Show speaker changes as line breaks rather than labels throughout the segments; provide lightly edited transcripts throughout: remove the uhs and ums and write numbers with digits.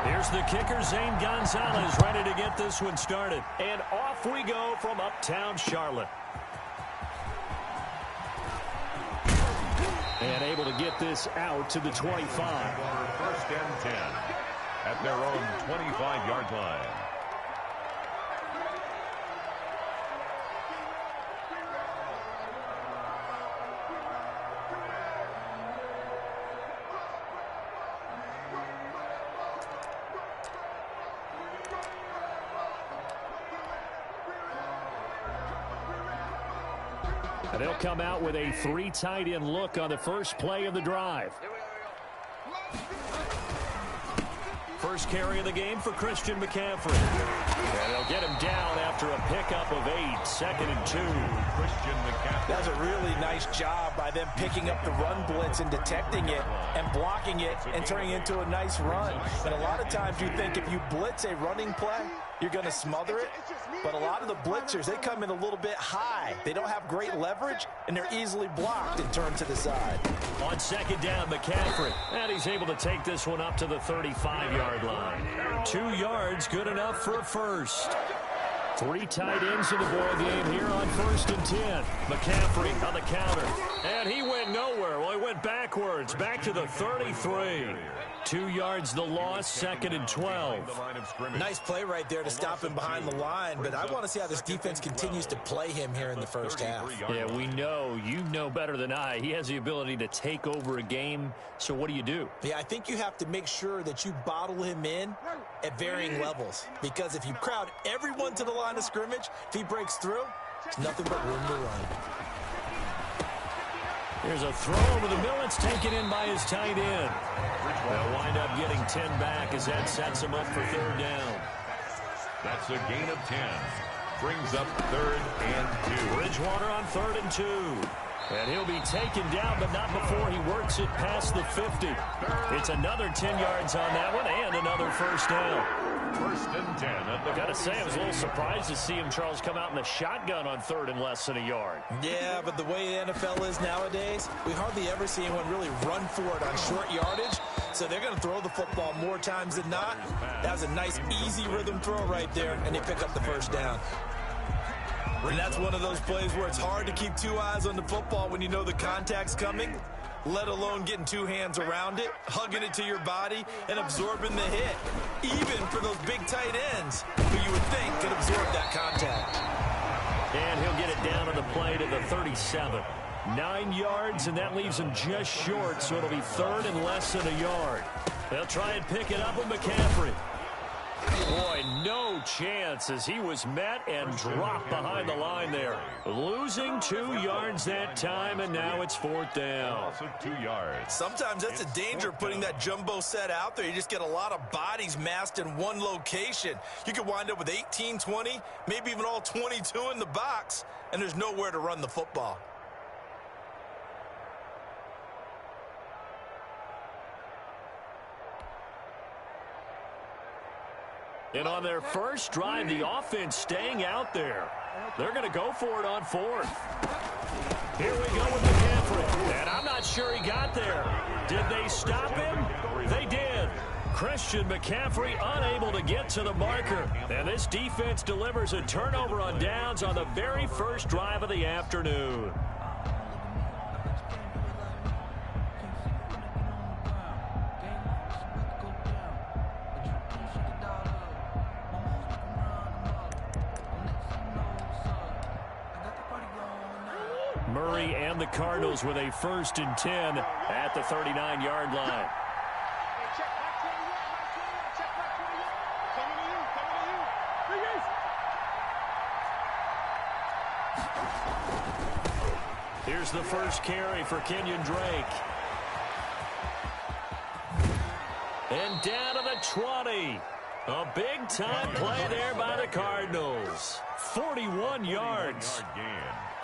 Here's the kicker, Zane Gonzalez, ready to get this one started. And off we go from uptown Charlotte. And able to get this out to the 25.
First and 10 at their own 25-yard line.
And they'll come out with a 3 tight end look on the first play of the drive. First carry of the game for Christian McCaffrey. And they'll get him down after a pickup of 8, 2nd and 2.
Christian McCaffrey.
That's a really nice job by them picking up the run blitz and detecting it and blocking it and turning it into a nice run. And a lot of times you think if you blitz a running play, you're going to smother it. But a lot of the blitzers, they come in a little bit high. They don't have great leverage, and they're easily blocked and turned to the side.
On 2nd down, McCaffrey. And he's able to take this one up to the 35-yard line. 2 yards, good enough for a first. 3 tight ends in the ball game here on 1st and 10. McCaffrey on the counter. And he went nowhere. Well, he went backwards, back to the 33. 2 yards the loss, 2nd and 12.
Nice play right there to stop him behind the line, but I want to see how this defense continues to play him here in the first half.
Yeah, we know. You know better than I. He has the ability to take over a game, so what do?
Yeah, I think you have to make sure that you bottle him in at varying levels, because if you crowd everyone to the line of scrimmage, if he breaks through, there's nothing but room to run.
Here's a throw over the middle. It's taken in by his tight end. They'll wind up getting 10 back as that sets him up for 3rd down.
That's a gain of 10. Brings up 3rd and 2.
Bridgewater on 3rd and 2. And he'll be taken down, but not before he works it past the 50. It's another 10 yards on that one and another first down.
1st and 10 at the
Gotta say, I was a little surprised to see him, Charles, come out in the shotgun on 3rd and less than a yard.
Yeah, but the way the NFL is nowadays, we hardly ever see anyone really run for it on short yardage. So they're going to throw the football more times than not. That was a nice, easy rhythm throw right there, and they pick up the first down. And that's one of those plays where it's hard to keep 2 eyes on the football when you know the contact's coming, let alone getting 2 hands around it, hugging it to your body, and absorbing the hit, even for those big tight ends who you would think could absorb that contact.
And he'll get it down on the play to the 37. 9 yards, and that leaves him just short, so it'll be 3rd and less than a yard. They'll try and pick it up with McCaffrey. Boy, no chance as he was met and dropped behind the line there. Losing 2 yards that time, and now it's 4th down.
Also 2 yards.
Sometimes that's the danger of putting that jumbo set out there. You just get a lot of bodies massed in one location. You could wind up with 18, 20, maybe even all 22 in the box, and there's nowhere to run the football.
And on their first drive, the offense staying out there. They're going to go for it on 4th. Here we go with McCaffrey. And I'm not sure he got there. Did they stop him? They did. Christian McCaffrey unable to get to the marker. And this defense delivers a turnover on downs on the very first drive of the afternoon. Murray and the Cardinals with a 1st and 10 at the 39-yard line. Here's the first carry for Kenyon Drake. And down to the 20. A big-time play there by the Cardinals. 41 yards.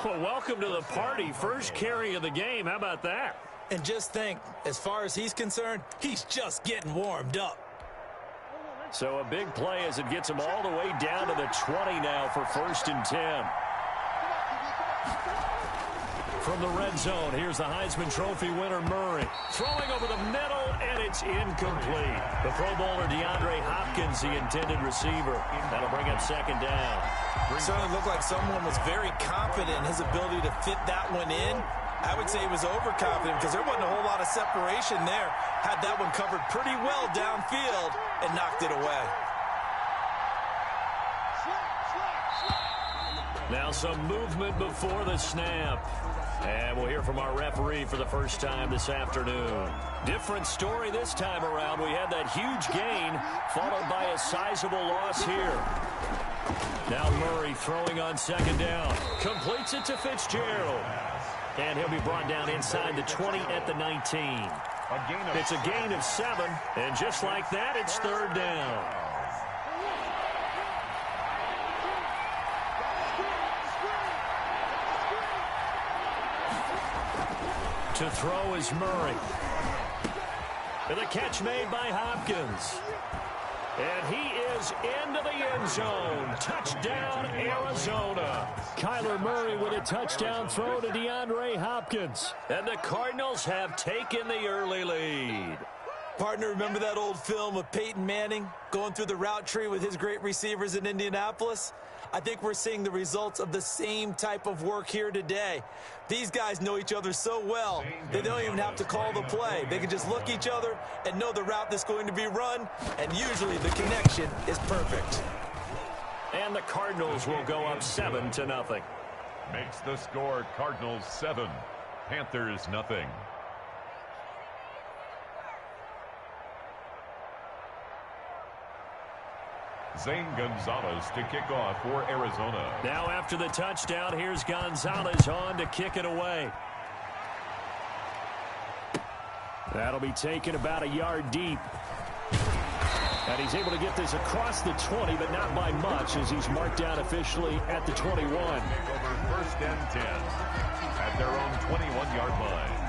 Well, welcome to the party. First carry of the game. How about that?
And just think, as far as he's concerned, he's just getting warmed up.
So a big play as it gets him all the way down to the 20 now for 1st and 10. From the red zone, here's the Heisman Trophy winner, Murray. Throwing over the middle, and it's incomplete. The Pro Bowler DeAndre Hopkins, the intended receiver. That'll bring up second down.
It certainly looked like someone was very confident in his ability to fit that one in. I would say he was overconfident because there wasn't a whole lot of separation there. Had that one covered pretty well downfield and knocked it away.
Now some movement before the snap. And we'll hear from our referee for the first time this afternoon. Different story this time around. We had that huge gain followed by a sizable loss here. Now Murray throwing on second down. Completes it to Fitzgerald. And he'll be brought down inside the 20 at the 19. It's a gain of 7. And just like that, it's third down. To throw is Murray. And the catch made by Hopkins. And he is into the end zone. Touchdown, Arizona. Kyler Murray with a touchdown throw to DeAndre Hopkins. And the Cardinals have taken the early lead.
Partner, remember that old film of Peyton Manning going through the route tree with his great receivers in Indianapolis? I think we're seeing the results of the same type of work here today. These guys know each other so well, they don't even have to call the play. They can just look each other and know the route that's going to be run, and usually the connection is perfect.
And the Cardinals will go up 7-0.
Makes the score Cardinals 7, Panthers nothing. Zane Gonzalez to kick off for Arizona.
Now after the touchdown, here's Gonzalez on to kick it away. That'll be taken about a yard deep. And he's able to get this across the 20, but not by much as he's marked down officially at the 21.
Over first and 10 at their own 21-yard line.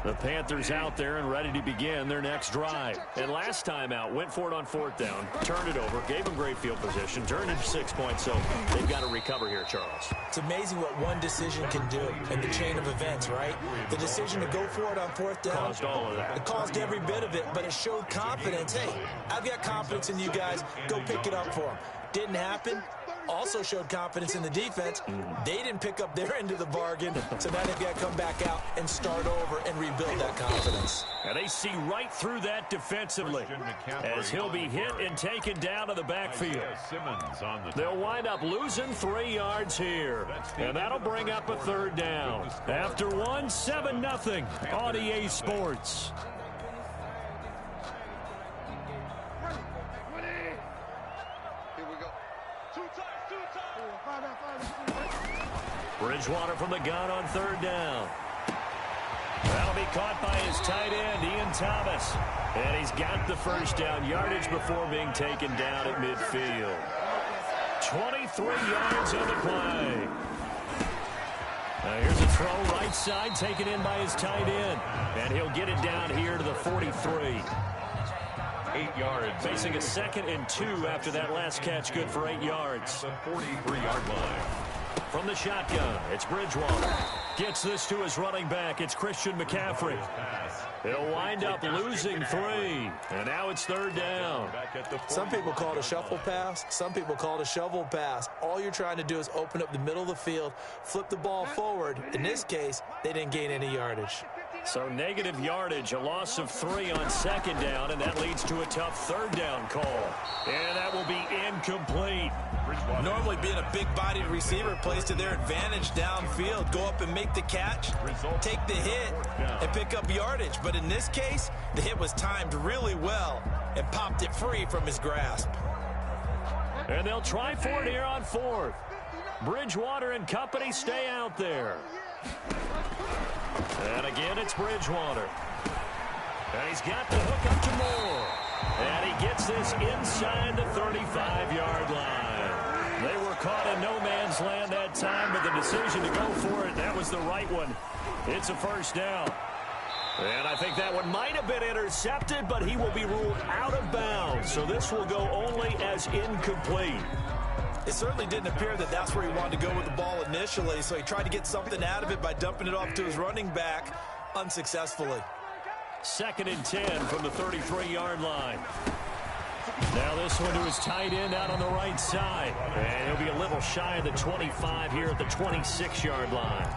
The Panthers out there and ready to begin their next drive. And last time out, went for it on fourth down, turned it over, gave them great field position, turned into 6 points, so they've got to recover here, Charles.
It's amazing what one decision can do in the chain of events, right? The decision to go for it on fourth down.
Caused all of that.
It caused every bit of it, but it showed confidence. Hey, I've got confidence in you guys. Go pick it up for them. Didn't happen. Also showed confidence in the defense. They didn't pick up their end of the bargain, so now they've got to come back out and start over and rebuild that confidence.
And they see right through that defensively as he'll be hit and taken down to the backfield. They'll wind up losing 3 yards here, and that'll bring up a third down. After 7-0 on EA Sports. Bridgewater from the gun on third down. That'll be caught by his tight end, Ian Thomas. And he's got the first down yardage before being taken down at midfield. 23 yards on the play. Now here's a throw right side taken in by his tight end. And he'll get it down here to the 43.
8 yards.
Facing a 2nd and 2 after that last catch, good for 8 yards.
The 43-yard line.
From the shotgun, it's Bridgewater. Gets this to his running back. It's Christian McCaffrey. He'll wind up losing 3. And now it's third down.
Some people call it a shuffle pass. Some people call it a shovel pass. All you're trying to do is open up the middle of the field, flip the ball forward. In this case, they didn't gain any yardage.
So negative yardage, a loss of 3 on second down, and that leads to a tough third down call. And that will be incomplete.
Normally being a big-bodied receiver plays to their advantage downfield. Go up and make the catch, take the hit, and pick up yardage. But in this case, the hit was timed really well and popped it free from his grasp.
And they'll try for it here on 4th. Bridgewater and company stay out there. And again, it's Bridgewater. And he's got the hook up to Moore. And he gets this inside the 35-yard line. They were caught in no man's land that time, but the decision to go for it, that was the right one. It's a first down. And I think that one might have been intercepted, but he will be ruled out of bounds. So this will go only as incomplete.
It certainly didn't appear that that's where he wanted to go with the ball initially, so he tried to get something out of it by dumping it off to his running back unsuccessfully.
2nd and 10 from the 33-yard line. Now this one to his tight end out on the right side. And he'll be a little shy of the 25 here at the 26-yard line.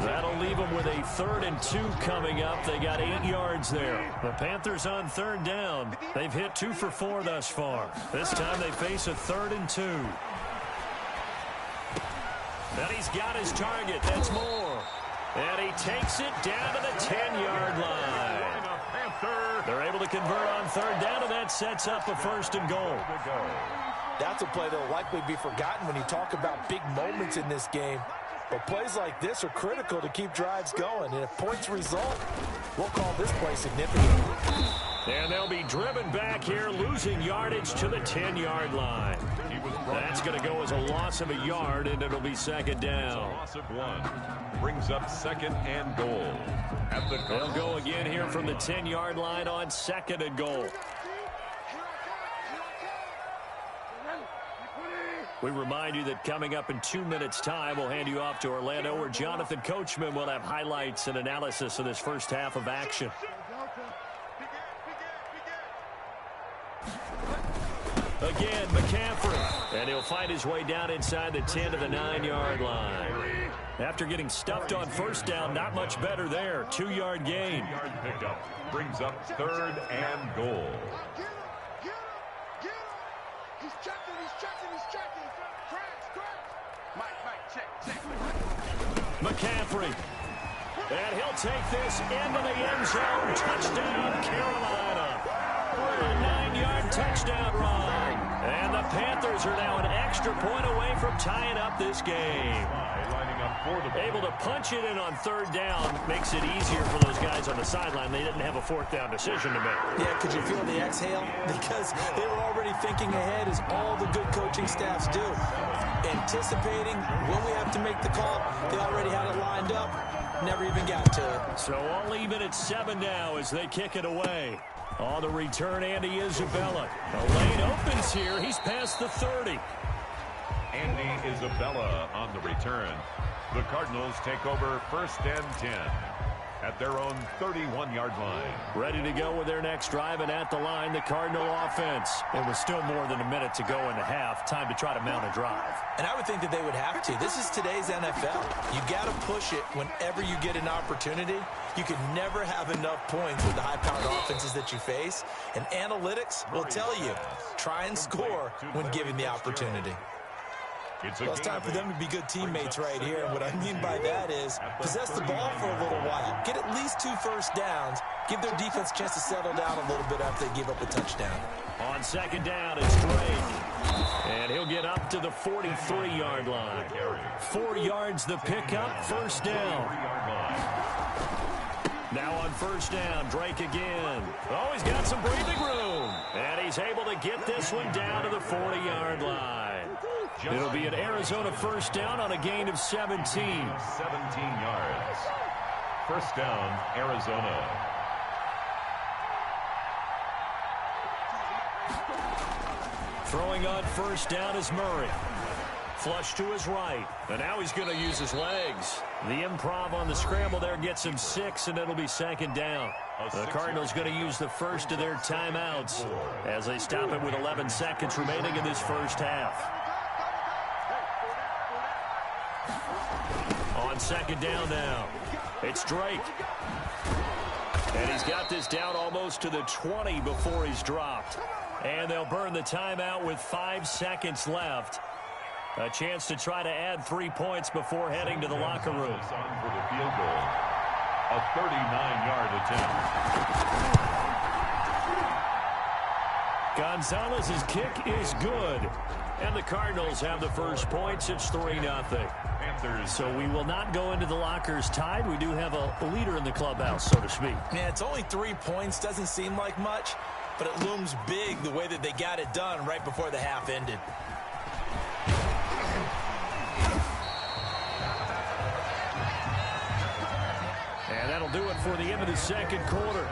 That'll leave them with a 3rd and 2 coming up. They got 8 yards there. The Panthers on 3rd down. They've hit 2 for 4 thus far. This time they face a 3rd and 2. And he's got his target. That's Moore. And he takes it down to the 10-yard line. They're able to convert on 3rd down, and that sets up a 1st and goal.
That's a play that will likely be forgotten when you talk about big moments in this game. But plays like this are critical to keep drives going. And if points result, we'll call this play significant.
And they'll be driven back here, losing yardage to the 10-yard line. That's going to go as a loss of a yard, and it'll be 2nd down.
Loss of 1 brings up 2nd and goal.
They'll go again here from the 10-yard line on 2nd and goal. We remind you that coming up in 2 minutes' time, we'll hand you off to Orlando, where Jonathan Coachman will have highlights and analysis of this first half of action. Again, McCaffrey. And he'll find his way down inside the 10 to the 9-yard line. After getting stuffed on 1st down, not much better there. 2-yard gain.
2-yard pickup brings up 3rd and goal.
He's checking. Check.
McCaffrey. And he'll take this into the end zone. Touchdown, Carolina. For a 9-yard touchdown run. And the Panthers are now an extra point away from tying up this game. Able to punch it in on 3rd down makes it easier for those guys on the sideline. They didn't have a 4th down decision to make.
Yeah, could you feel the exhale? Because they were already thinking ahead, as all the good coaching staffs do. Anticipating when we have to make the call. They already had it lined up. Never even got to it.
So all even at 7 now as they kick it away. On the return, Andy Isabella. The lane opens here. He's past the 30.
Andy Isabella on the return. The Cardinals take over 1st and 10 at their own 31-yard line.
Ready to go with their next drive, and at the line, the Cardinal offense. It was still more than a minute to go in the half. Time to try to mount a drive.
And I would think that they would have to. This is today's NFL. You got to push it whenever you get an opportunity. You can never have enough points with the high-powered offenses that you face. And analytics will tell you, try and score when given the opportunity. Well, it's time for them to be good teammates right here. And what I mean by that is possess the ball for a little while. Get at least 2 first downs. Give their defense a chance to settle down a little bit after they give up a touchdown.
On 2nd down, it's Drake. And he'll get up to the 43-yard line. 4 yards the pickup, 1st down. Now on 1st down, Drake again. Oh, he's got some breathing room. And he's able to get this one down to the 40-yard line. It'll be an Arizona 1st down on a gain of 17.
17 yards. 1st down, Arizona.
Throwing on 1st down is Murray. Flush to his right. And now he's going to use his legs. The improv on the scramble there gets him 6, and it'll be 2nd down. The Cardinals going to use the first of their timeouts as they stop it with 11 seconds remaining in this first half. On 2nd down now, it's Drake. And he's got this down almost to the 20 before he's dropped. And they'll burn the timeout with 5 seconds left. A chance to try to add 3 points before heading to the locker room.
On for the field goal. A 39-yard attempt.
Gonzalez's kick is good. And the Cardinals have the first points. It's 3-0. So we will not go into the lockers tied. We do have a leader in the clubhouse, so to speak.
Yeah, it's only 3 points. Doesn't seem like much, but it looms big the way that they got it done right before the half ended.
And that'll do it for the end of the second quarter.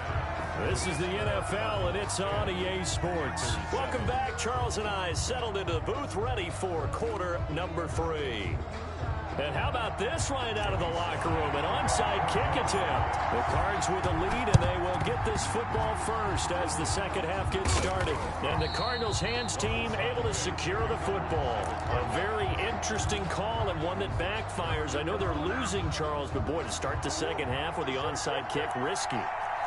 This is the NFL, and it's on EA Sports. Welcome back. Charles and I settled into the booth, ready for quarter number 3. And how about this right out of the locker room? An onside kick attempt. The Cards with a lead, and they will get this football first as the second half gets started. And the Cardinals' hands team able to secure the football. A very interesting call and one that backfires. I know they're losing, Charles, but boy, to start the second half with the onside kick, risky.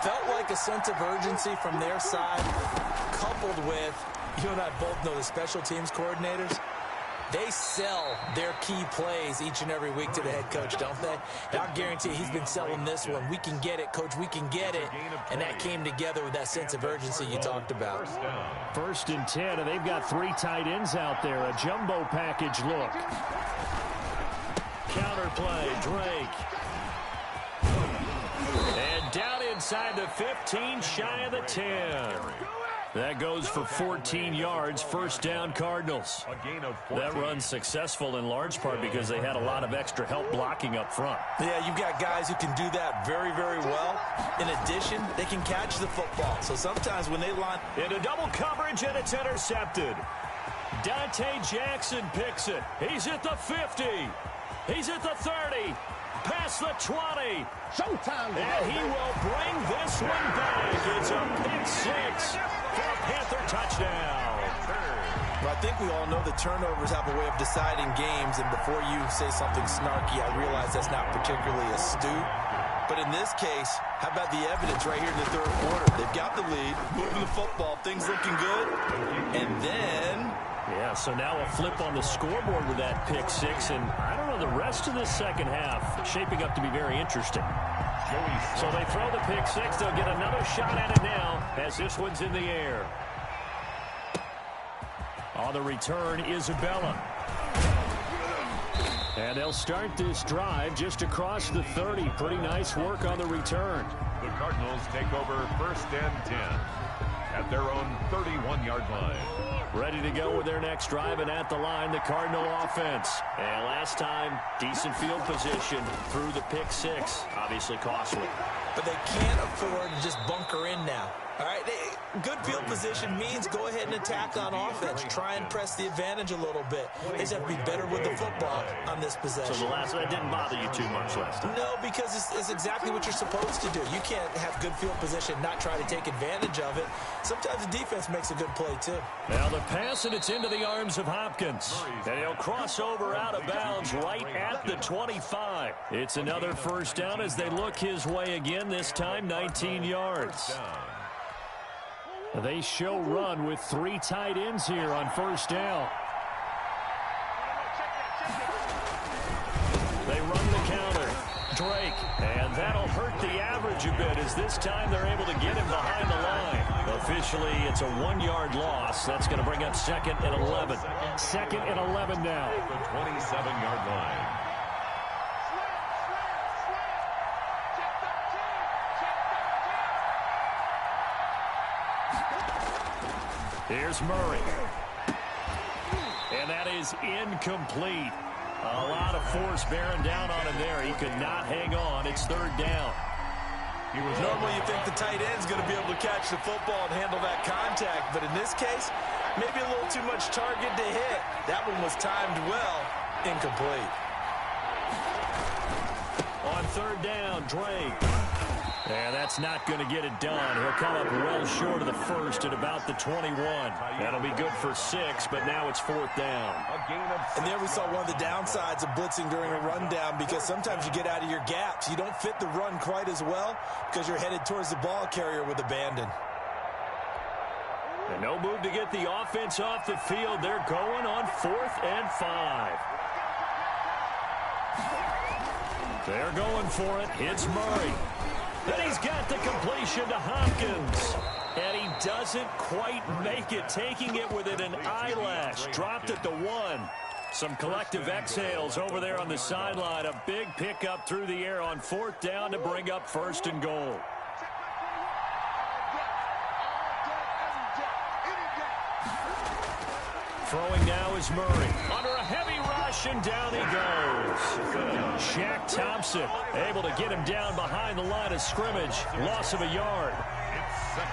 Felt like a sense of urgency from their side, coupled with, you and I both know the special teams coordinators. They sell their key plays each and every week to the head coach, don't they? And I guarantee he's been selling this one. We can get it, coach, we can get it. And that came together with that sense of urgency you talked about.
First and 10, and they've got 3 tight ends out there. A jumbo package look. Counterplay, Drake. And down inside the 15, shy of the 10. That goes for 14 yards, first down Cardinals. That run's successful in large part because they had a lot of extra help blocking up front.
Yeah, you've got guys who can do that very, very well. In addition, they can catch the football. So sometimes when they line
into double coverage and it's intercepted. Dante Jackson picks it. He's at the 50. He's at the 30. Past the 20.
Showtime.
And he will bring this one back. It's a pick 6 for a Panther touchdown.
Well, I think we all know the turnovers have a way of deciding games, and before you say something snarky, I realize that's not particularly astute. But in this case, how about the evidence right here in the third quarter? They've got the lead, moving the football, things looking good, and then...
Yeah, so now a flip on the scoreboard with that pick 6, and I don't know, the rest of the second half shaping up to be very interesting. So they throw the pick 6. They'll get another shot at it now as this one's in the air. On the return, Isabella. And they'll start this drive just across the 30. Pretty nice work on the return.
The Cardinals take over first and 10 at their own 31-yard line.
Ready to go with their next drive, and at the line, the Cardinal offense. And last time, decent field position through the pick 6. Obviously costly.
But they can't afford to just bunker in now. All right, good field position means go ahead and attack on offense. Try and press the advantage a little bit. They just have to be better with the football on this possession.
So the last one didn't bother you too much last time?
No, because it's exactly what you're supposed to do. You can't have good field position, not try to take advantage of it. Sometimes the defense makes a good play, too.
Now the pass, and it's into the arms of Hopkins. And he'll cross over out of bounds right at the 25. It's another first down as they look his way again, this time 19 yards. They show run with 3 tight ends here on first down. They run the counter. Drake. And that'll hurt the average a bit as this time they're able to get him behind the line. Officially, it's a 1-yard loss. That's going to bring up 2nd and 11. 2nd and 11 now.
The 27-yard line.
Here's Murray. And that is incomplete. A lot of force bearing down on him there. He could not hang on. It's 3rd down.
Normally you think the tight end's going to be able to catch the football and handle that contact. But in this case, maybe a little too much target to hit. That one was timed well. Incomplete.
On 3rd down, Drake. And that's not going to get it done. He'll come up well short of the first at about the 21. That'll be good for 6, but now it's 4th down.
And there we saw one of the downsides of blitzing during a rundown, because sometimes you get out of your gaps. You don't fit the run quite as well because you're headed towards the ball carrier with abandon.
And no move to get the offense off the field. They're going on 4th and 5. They're going for it. It's Murray. Then he's got the completion to Hopkins. And he doesn't quite make it, taking it within an eyelash. Dropped at the 1. Some collective exhales over there on the sideline. A big pickup through the air on 4th down to bring up 1st and goal. Throwing now is Murray. Under a heavy rush. rushing down he goes. Shaq Thompson able to get him down behind the line of scrimmage. Loss of a yard.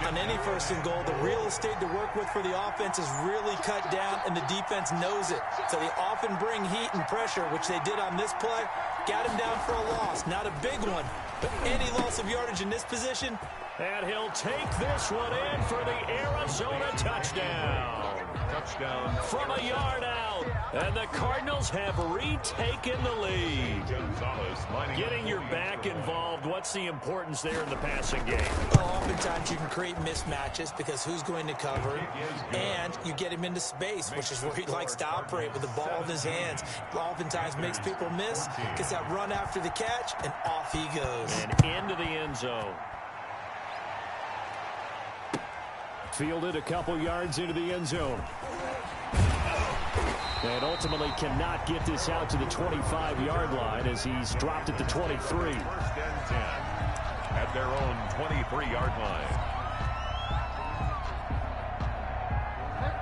On any first and goal, the real estate to work with for the offense is really cut down, and the defense knows it. So they often bring heat and pressure, which they did on this play. Got him down for a loss. Not a big one, but any loss of yardage in this position.
And he'll take this one in for the Arizona touchdown.
Touchdown
from a yard out. And the Cardinals have retaken the lead. Getting your back involved, what's the importance there in the passing game?
Well, oftentimes you can create mismatches because who's going to cover him, and you get him into space, which is where he likes to operate with the ball in his hands. Oftentimes makes people miss, gets that run after the catch, and off he goes.
And into the end zone. Fielded a couple yards into the end zone. And ultimately cannot get this out to the 25-yard line as he's dropped at the 23.
First and 10 at their own 23-yard line.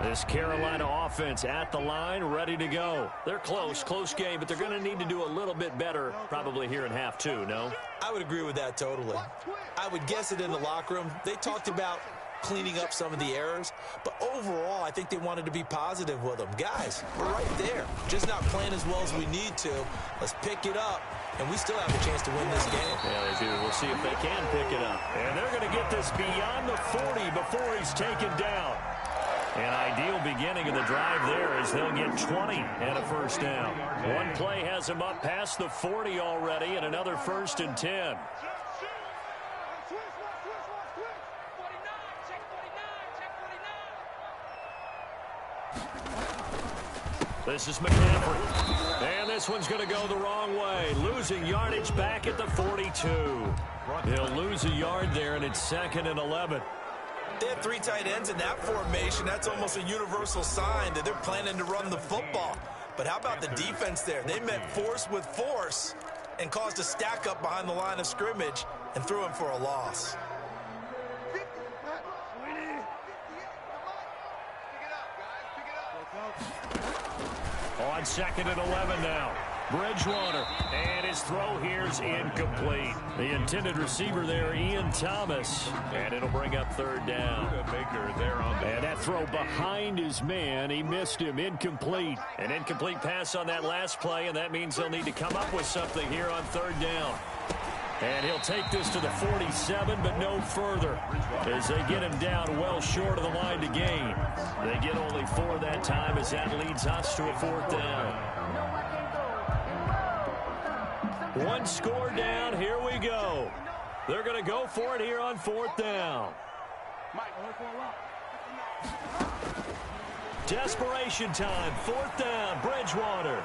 This Carolina offense at the line, ready to go. They're close game, but they're going to need to do a little bit better probably here in half two, no?
I would agree with that totally. I would guess it in the locker room. They talked about cleaning up some of the errors, but overall I think they wanted to be positive with them. Guys, we're right there, just not playing as well as we need to. Let's pick it up, and we still have a chance to win this game.
Yeah, they do. We'll see if they can pick it up. And they're going to get this beyond the 40 before he's taken down. An ideal beginning of the drive there as they'll get 20 and a first down. One play has them up past the 40 already, and another first and 10. This is McCaffrey. And this one's going to go the wrong way. Losing yardage back at the 42. He'll lose a yard there, and it's 2nd and 11.
They have three tight ends in that formation. That's almost a universal sign that they're planning to run the football. But how about the defense there? They met force with force and caused a stack up behind the line of scrimmage and threw him for a loss.
On 2nd and 11 now. Bridgewater. And his throw here's incomplete. The intended receiver there, Ian Thomas. And it'll bring up 3rd down.
Baker there on
and that throw behind his man. He missed him. Incomplete. An incomplete pass on that last play, and that means they'll need to come up with something here on 3rd down. And he'll take this to the 47, but no further as they get him down well short of the line to gain. They get only 4 that time as that leads us to a 4th down. One score down. Here we go. They're going to go for it here on 4th down. Desperation time. 4th down. Bridgewater.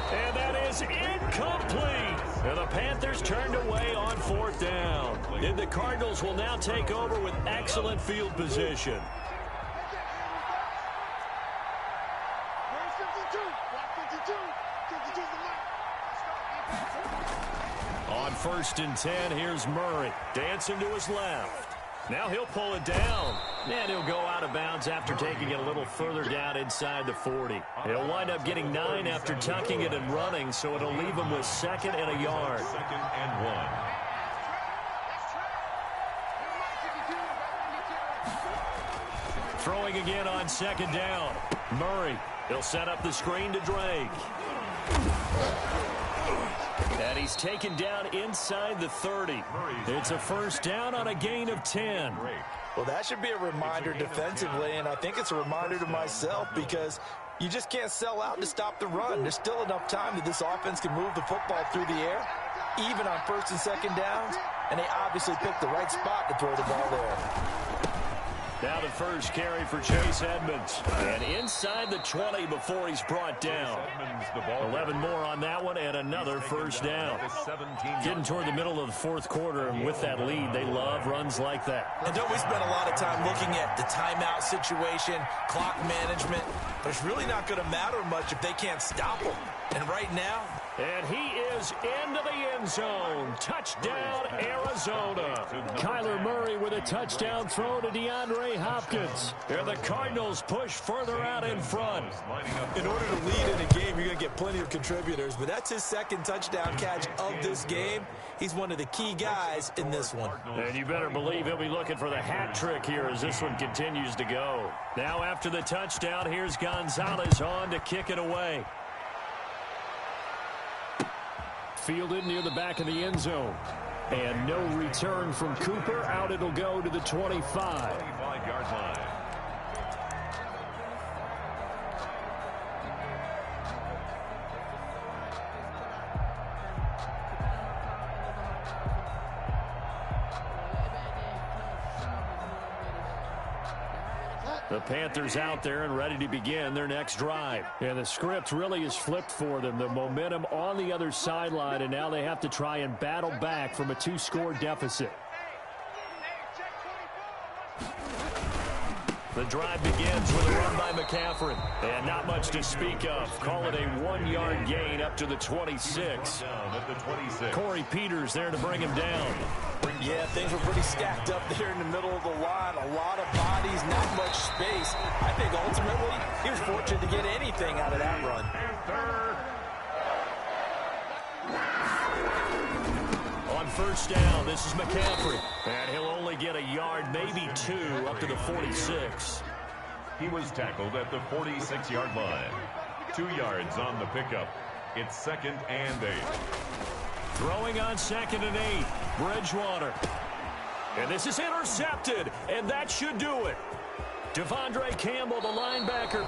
And that is incomplete. And the Panthers turned away on 4th down. And the Cardinals will now take over with excellent field position. On 1st and 10, here's Murray. Dancing to his left. Now he'll pull it down. And he'll go out of bounds after taking it a little further down inside the 40. He'll wind up getting 9 after tucking it and running, so it'll leave him with 2nd and a yard.
2nd and 1.
Throwing again on 2nd down. Murray. He'll set up the screen to Drake. And he's taken down inside the 30. It's a first down on a gain of 10.
Well, that should be a reminder defensively, and I think it's a reminder to myself because you just can't sell out to stop the run. There's still enough time that this offense can move the football through the air, even on 1st and 2nd downs, and they obviously picked the right spot to throw the ball there.
Now the first carry for Chase Edmonds. And inside the 20 before he's brought down. 11 more on that one and another first down. Getting toward the middle of the 4th quarter, and with that lead, they love runs like that.
And don't we spend a lot of time looking at the timeout situation, clock management, but it's really not going to matter much if they can't stop them. And right now,
and he is into the end zone. Touchdown, Arizona. Kyler Murray with a touchdown throw to DeAndre Hopkins. And the Cardinals push further out in front.
In order to lead in a game, you're going to get plenty of contributors, but that's his second touchdown catch of this game. He's one of the key guys in this one.
And you better believe he'll be looking for the hat trick here as this one continues to go. Now after the touchdown, here's Gonzalez on to kick it away. Fielded near the back of the end zone. And no return from Cooper. Out it'll go to the 25.
25-yard line.
The Panthers out there and ready to begin their next drive. And the script really is flipped for them. The momentum on the other sideline, and now they have to try and battle back from a 2-score deficit. The drive begins with a run by McCaffrey. And not much to speak of. Call it a 1-yard gain up to the 26.
At the 26.
Corey Peters there to bring him down.
Yeah, things were pretty stacked up there in the middle of the line. A lot of bodies, not much space. I think ultimately he was fortunate to get anything out of that run.
On first down, this is McCaffrey. And he'll only get a yard, maybe 2, up to the 46.
He was tackled at the 46-yard line. 2 yards on the pickup. It's 2nd and 8.
Throwing on 2nd and 8. Bridgewater. And this is intercepted. And that should do it. Devondre Campbell, the linebacker.